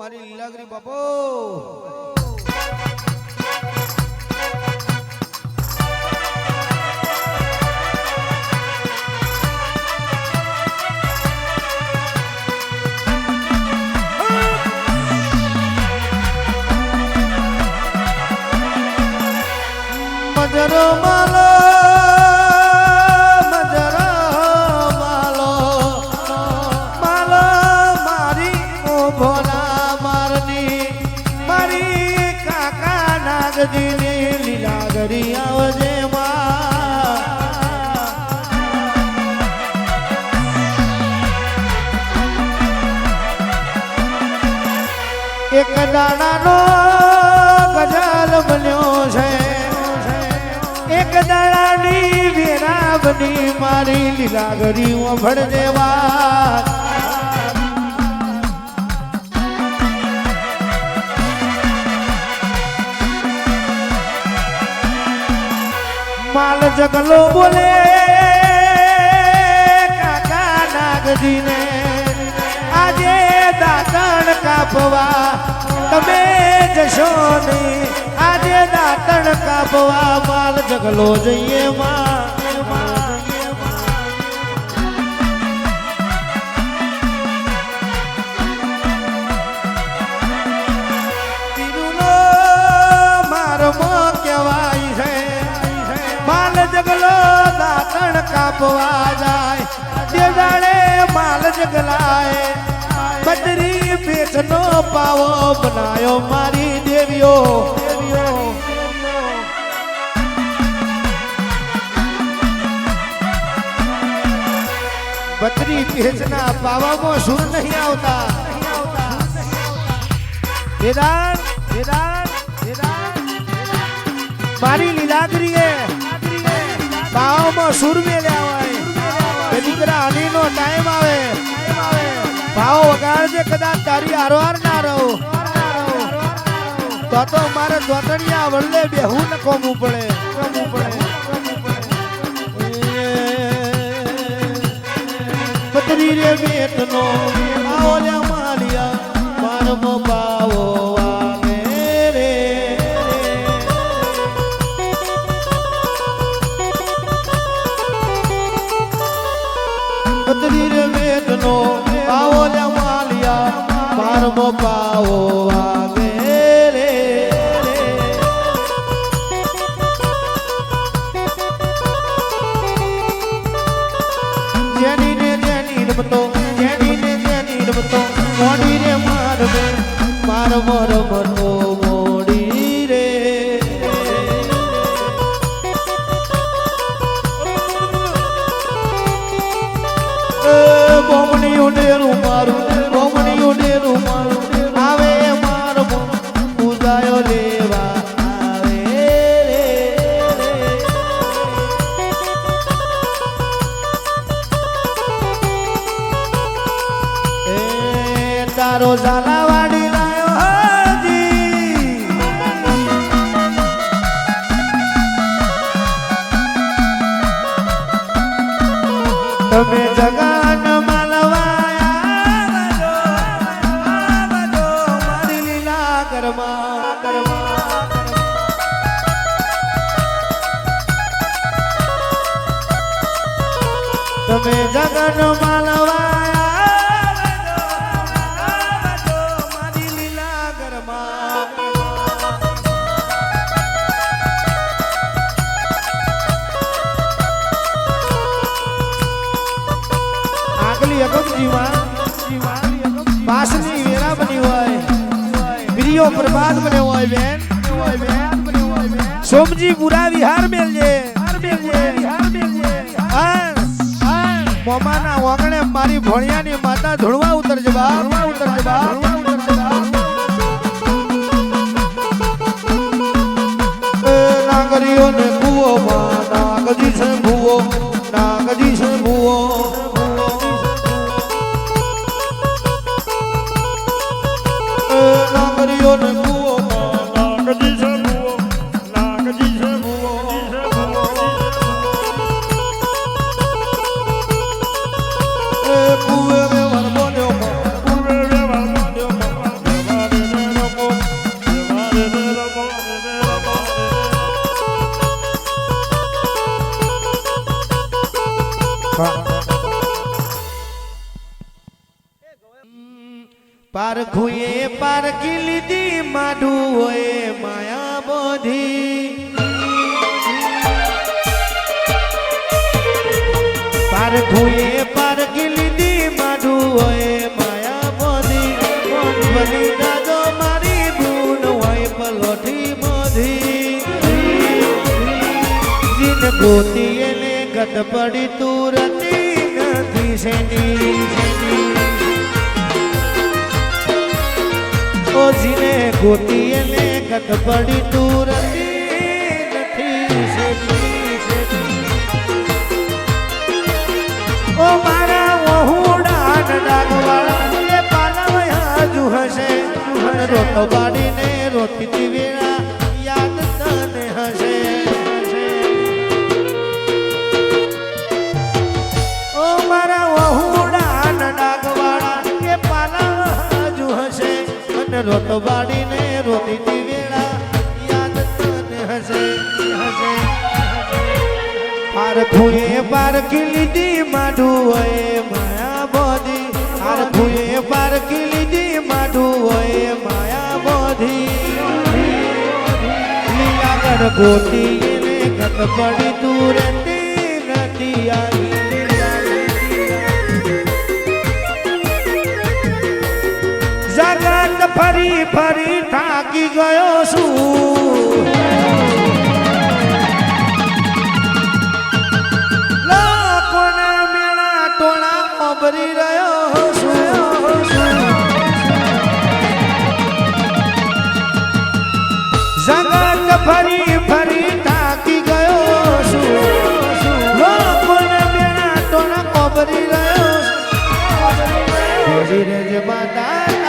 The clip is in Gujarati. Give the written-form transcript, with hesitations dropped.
મારી લીલાગરી બાપો મજરો માલો મજરો માલો માલો મારી ઓ ભોલા મારની મારી કાકા નાગજીની લીલાગરી આવજે એક દાડાનો ગઝલ બન્યો છે એક દાડાની વેરાવની મારી લીલાગરી ઓભળ દેવા માલ જગલો બોલે કાકા નાગજીને આજે દાંતણ કાપવા તમે જશો નહીં આજે દાંતણ કાપવા માલ જગલો જઈએ તીરુનો મારમો કહેવાય છે માલ જગલો દાંતણ કાપવા જાય તે જાણે માલ જગલાય બદરી પેટનો પાવો બનાયો મારી દેવીઓ બદરી પેટના પાવામાં સુર નહીં આવતા મારી લીલાગરીએ પાવામાં સુર મેલ્યા હોય દીકરા હનીનો ટાઈમ આવે ભાવ વગાડજે કદાચ તારી આરોહાર ના રહો તો મારે દોતણિયા વળલે બેહું ન કોમવું પડે પતરી રે બેટનો આવો માલિયા મારમો પાવો આવે રે પતરી રે બેટનો પાવો લે માલિયા મારમો પાવો આવે રે જેની ને જેની રમતો મોડી રે મારમે મારમો રમતો મોડી રે બોમણીયું ડેરું મારું આવે મારો પૂજાયો લેવા આવે રે એ તારો ઝાલાવાડી લાયો હાજી તમે જગાન તમે જગન માલવાયા મારી લીલા ઘરમાં આગલી અગમજીમાં પાસની વેરા બની હોય પ્રિયો પ્રભાત બન્યો હોય બેન સોમજી પુરા વિહાર મેલજે મોમાના વાગણે મારી ભણિયાની માતા ધૂળવા ઉતર જવા નાગરીઓને ભૂવો નાગજી છે ભૂવો નાગરીઓને ભૂવો નાગજી છે પારખુએ પારખી લીધી માઢું હોય માયા બોધી પારખુએ પારખી લીધી માઢું હોય માયા બોધી બની દાદો મારી બૂન હોય પલોઠી બોધી જીન ગોતી એને ગત પડી તુરતી નથી શેની ઓજીને ગોતી એને ગત પડી તુરતી નથી શેની ઓ મારા વહુડા ડાગવાળા એ પાલવયા જુ હશે મને રોતો બાડીને રોતી વેળા યાદ તને હશે ઓ મારા વહુડા ડાગવાળા એ પાલવયા જુ હશે મને રોતો બાડીને રોતી વેળા યાદ તને હશે હશે પારખુએ પારખી લીધી માઢું હોય માયા બોધી પારખુએ પારખી લીધી માઢું હોય માયા બોધી લીલાગર ગોતી એને ગત પડી તું રહેતી નથી આવી જગત ફરી ફરી થાકી ગયો છું ભરી રહ્યો જગત ફરી ફરી થાકી ગયો છું લોકોને બેના ટોણા કોબરી રહ્યો છું રેજ માતા